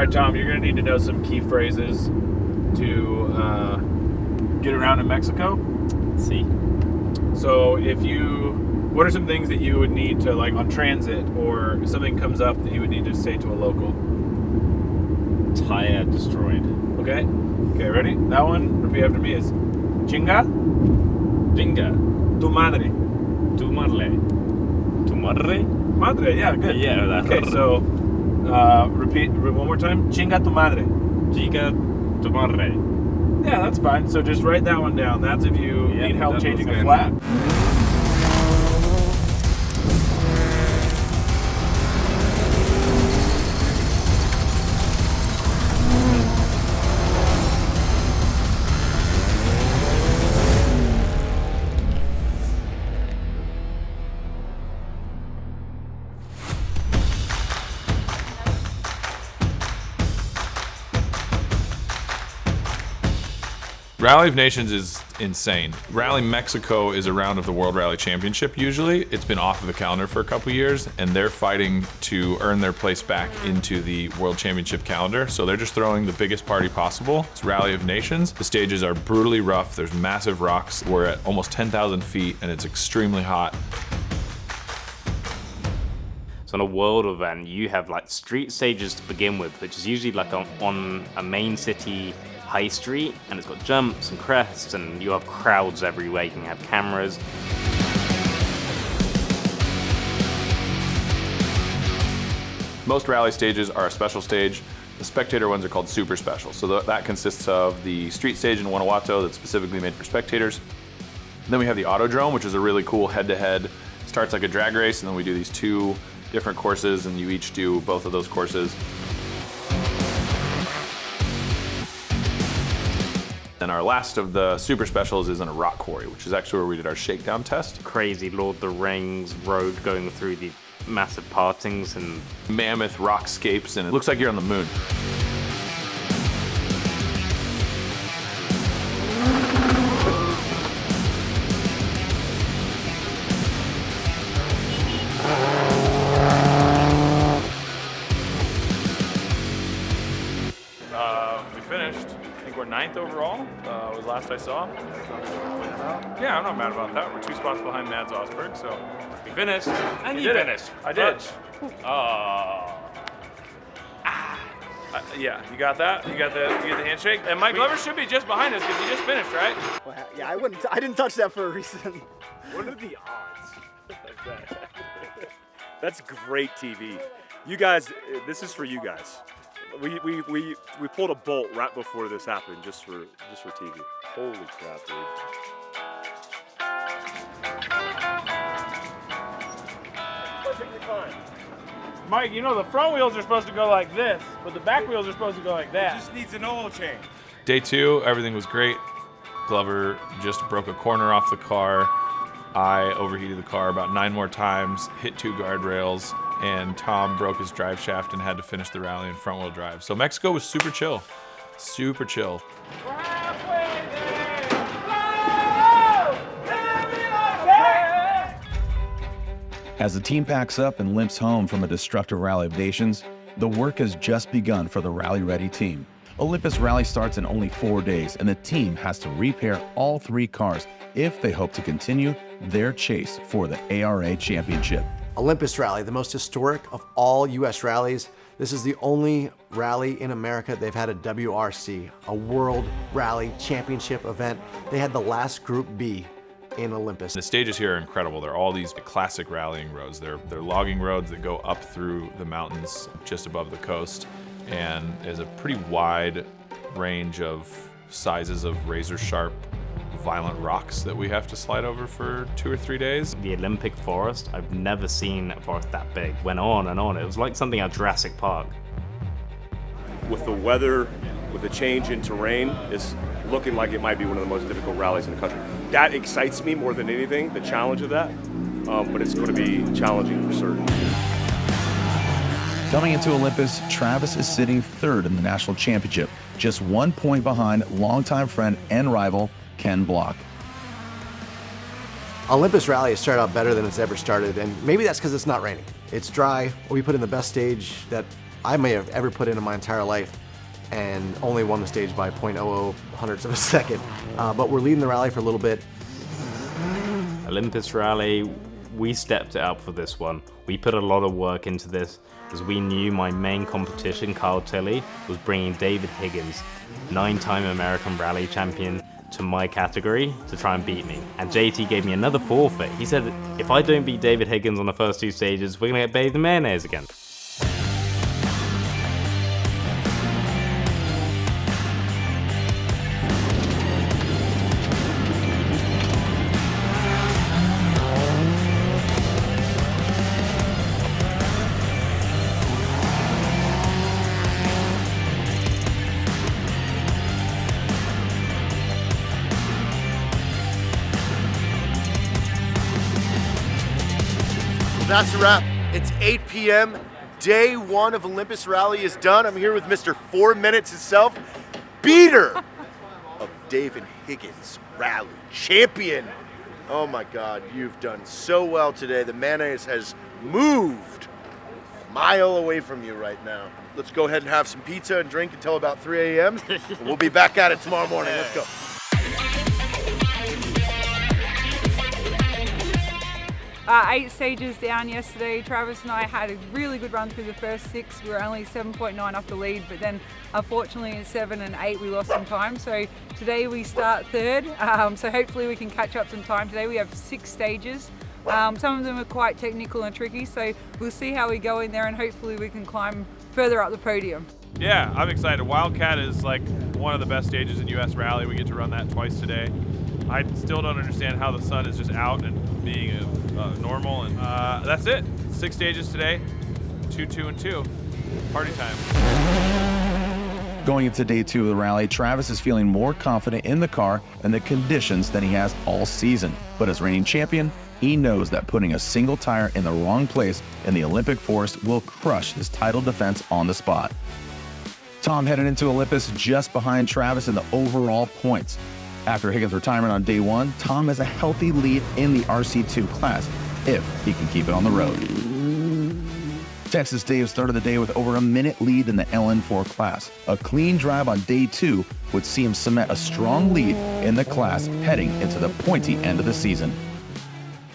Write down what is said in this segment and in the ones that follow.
right, Tom, you're going to need to know some key phrases to get around in Mexico. See. So what are some things that you would need to, like on transit, or if something comes up that you would need to say to a local? Tire destroyed. Okay, ready? That one, repeat after me, is chinga. Jinga. Tu madre. Tu madre. Tu madre? Madre, yeah, good. Yeah, that's okay, so repeat one more time. Chinga tu madre. Jinga tu madre. Yeah, that's fine. So just write that one down. That's if you need help changing a flat. Rally of Nations is insane. Rally Mexico is a round of the World Rally Championship usually. It's been off of the calendar for a couple years, and they're fighting to earn their place back into the World Championship calendar. So they're just throwing the biggest party possible. It's Rally of Nations. The stages are brutally rough. There's massive rocks. We're at almost 10,000 feet, and it's extremely hot. So on a world event, you have like street stages to begin with, which is usually like on a main city high street, and it's got jumps and crests, and you have crowds everywhere. You can have cameras. Most rally stages are a special stage. The spectator ones are called super special. So that consists of the street stage in Guanajuato that's specifically made for spectators. And then we have the Autodrome, which is a really cool head-to-head. Starts like a drag race, and then we do these two different courses, and you each do both of those courses. And our last of the super specials is in a rock quarry, which is actually where we did our shakedown test. Crazy Lord of the Rings road going through the massive partings and mammoth rockscapes, and it looks like you're on the moon. We finished. I think we're 9th overall, was last I saw. Yeah, I'm not mad about that. We're 2 spots behind Mads Osberg, so we finished. And you finished. I did. Yeah, you got that? You get the handshake? And Mike Glover should be just behind us because he just finished, right? Well, yeah, I didn't touch that for a reason. What are the odds of that? That's great TV. You guys, this is for you guys. We pulled a bolt right before this happened just for TV. Holy crap, dude. Perfectly fine. Mike, you know the front wheels are supposed to go like this, but the back wheels are supposed to go like that. It just needs an oil change. Day 2, everything was great. Glover just broke a corner off the car. I overheated the car about 9 more times, hit 2 guardrails, and Tom broke his drive shaft and had to finish the rally in front wheel drive. So Mexico was super chill. Super chill. We're halfway there! As the team packs up and limps home from a destructive Rally of Nations, the work has just begun for the Rally Ready team. Olympus Rally starts in only 4 days, and the team has to repair all 3 cars if they hope to continue their chase for the ARA Championship. Olympus Rally, the most historic of all U.S. rallies. This is the only rally in America they've had a WRC, a World Rally Championship event. They had the last Group B in Olympus. The stages here are incredible. They're all these classic rallying roads. They're logging roads that go up through the mountains just above the coast, and there's a pretty wide range of sizes of razor-sharp violent rocks that we have to slide over for 2 or 3 days. the Olympic forest. I've never seen a forest that big. Went on and on. It was like something out of Jurassic Park. With the weather, with the change in terrain, it's looking like it might be one of the most difficult rallies in the country. That excites me more than anything, the challenge of that. But it's going to be challenging for certain. Coming into Olympus, Travis is sitting 3rd in the national championship, just 1 point behind longtime friend and rival Ken Block. Olympus Rally has started out better than it's ever started, and maybe that's because it's not raining. It's dry. We put in the best stage that I may have ever put into my entire life, and only won the stage by 0.00 hundredths of a second. But we're leading the rally for a little bit. Olympus Rally, we stepped it up for this one. We put a lot of work into this, as we knew my main competition, Kyle Tilley, was bringing David Higgins, 9-time American Rally champion, to my category to try and beat me. And JT gave me another forfeit. He said, if I don't beat David Higgins on the first 2 stages, we're gonna get bathed in mayonnaise again. That's a wrap. It's 8 p.m. Day 1 of Olympus Rally is done. I'm here with Mr. 4 Minutes himself, beater of David Higgins, Rally champion. Oh my God, you've done so well today. The mayonnaise has moved a mile away from you right now. Let's go ahead and have some pizza and drink until about 3 a.m. and we'll be back at it tomorrow morning. Let's go. 8 stages down yesterday. Travis and I had a really good run through the first 6. We were only 7.9 off the lead, but then unfortunately in 7 and 8 we lost some time. So today we start 3rd, so hopefully we can catch up some time. Today we have 6 stages. Some of them are quite technical and tricky, so we'll see how we go in there and hopefully we can climb further up the podium. Yeah, I'm excited. Wildcat is like one of the best stages in US Rally. We get to run that twice today. I still don't understand how the sun is just out and being normal, and that's it. 6 stages today, 2, 2, and 2. Party time. Going into day 2 of the rally, Travis is feeling more confident in the car and the conditions than he has all season. But as reigning champion, he knows that putting a single tire in the wrong place in the Olympic forest will crush his title defense on the spot. Tom headed into Olympus just behind Travis in the overall points. After Higgins' retirement on day 1, Tom has a healthy lead in the RC2 class, if he can keep it on the road. Texas Dave started the day with over a minute lead in the LN4 class. A clean drive on day 2 would see him cement a strong lead in the class heading into the pointy end of the season.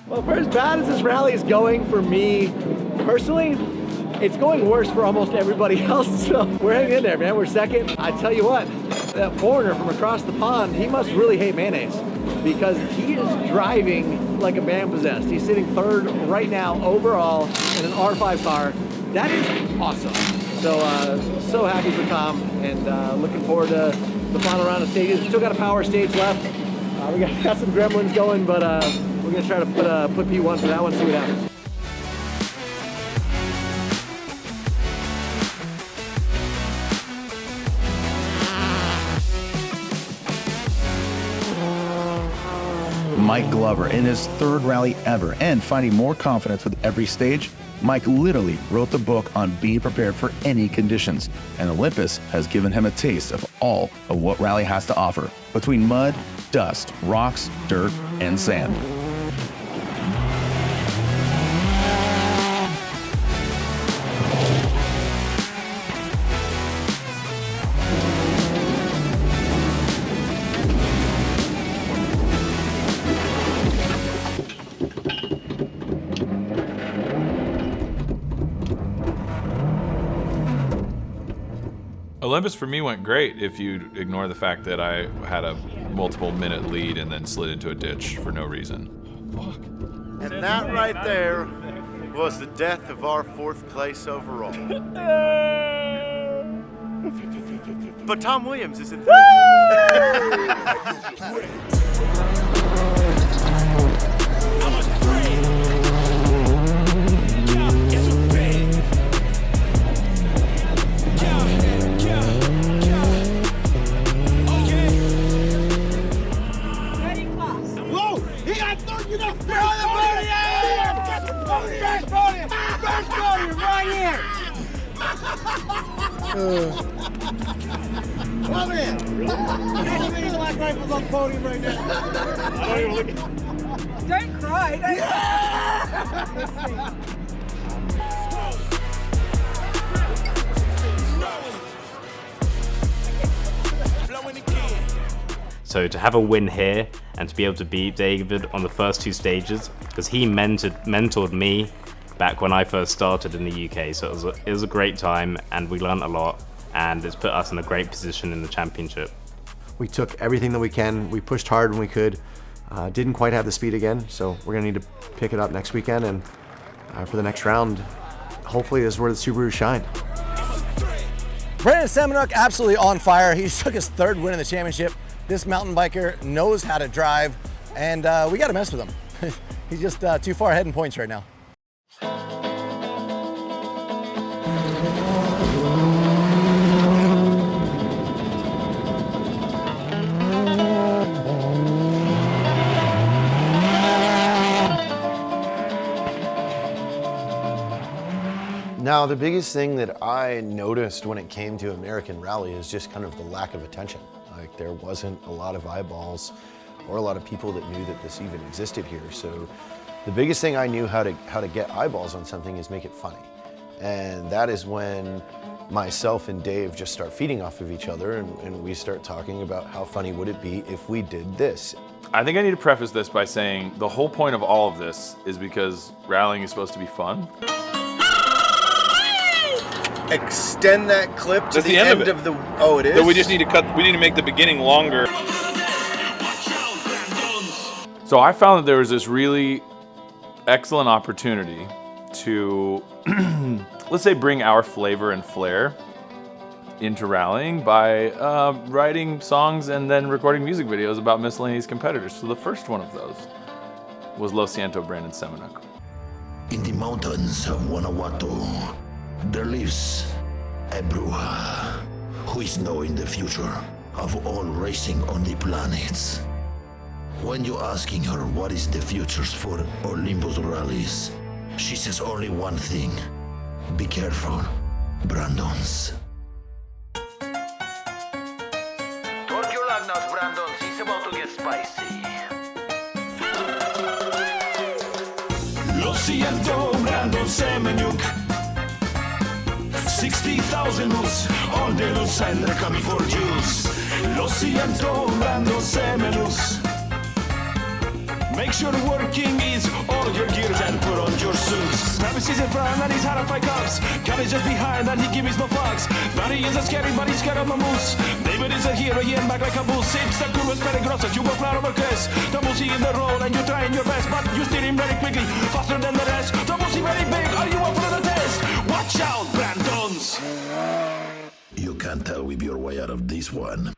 Well, for as bad as this rally is going for me personally, it's going worse for almost everybody else, so we're hanging in there, man. We're 2nd. I tell you what, that foreigner from across the pond, he must really hate mayonnaise because he is driving like a man possessed. He's sitting 3rd right now overall in an R5 car. That is awesome. So, so happy for Tom and looking forward to the final round of stages. We still got a power stage left. We got some gremlins going, but we're gonna try to put P1 for that one, see what happens. Mike Glover in his 3rd rally ever and finding more confidence with every stage, Mike literally wrote the book on being prepared for any conditions, and Olympus has given him a taste of all of what rally has to offer between mud, dust, rocks, dirt, and sand. Olympus for me went great if you ignore the fact that I had a multiple minute lead and then slid into a ditch for no reason. And that right there was the death of our 4th place overall. But Tom Williams is in 3rd. Come in. How many black rifles on the podium right now? I don't even look at Don't cry. Don't So to have a win here and to be able to beat David on the first 2 stages, because he mentored me back when I first started in the UK, so it was a great time and we learned a lot, and it's put us in a great position in the championship. We took everything that we can. We pushed hard when we could. Didn't quite have the speed again, so we're gonna need to pick it up next weekend, and for the next round, hopefully this is where the Subaru shine. Brandon Semenuk absolutely on fire. He took his 3rd win in the championship. This mountain biker knows how to drive, and we got to mess with him. He's just too far ahead in points right now. Now, the biggest thing that I noticed when it came to American Rally is just kind of the lack of attention. Like, there wasn't a lot of eyeballs or a lot of people that knew that this even existed here. So the biggest thing I knew how to get eyeballs on something is make it funny. And that is when myself and Dave just start feeding off of each other, and we start talking about how funny would it be if we did this. I think I need to preface this by saying the whole point of all of this is because rallying is supposed to be fun. Extend that clip to That's the end of the. Oh, it is? So we just need to cut, we need to make the beginning longer. So I found that there was this really excellent opportunity to, let's say, bring our flavor and flair into rallying by writing songs and then recording music videos about miscellaneous competitors. So the first one of those was Lo Siento, Brandon Semenuk. In the mountains of Guanajuato, there lives a brewer who is knowing the future of all racing on the planets. When you're asking her what is the futures for Olympus rallies, she says only one thing: be careful, Brandons. Torque your lug nuts, Brandons. It's about to get spicy. Lo siento, Brandon Semenuk. 60,000 moves, all the loose and they're coming for juice. Lo siento, Brandon Semenuk. Make sure working is all your gears and put on your suits. Travis is in front and he's hard on 5 cups. Carnage just behind and he gives no fucks. Donnie is a scary but he's scared of the moose. David is a hero, he and back like a bull. Sips the curvas peligrosas, you go flat over crest. The moosey in the road and you're trying your best, but you steer him very quickly, faster than the rest. The moosey very big, are you up for the test? Watch out, Brandons! You can't tell with your way out of this one.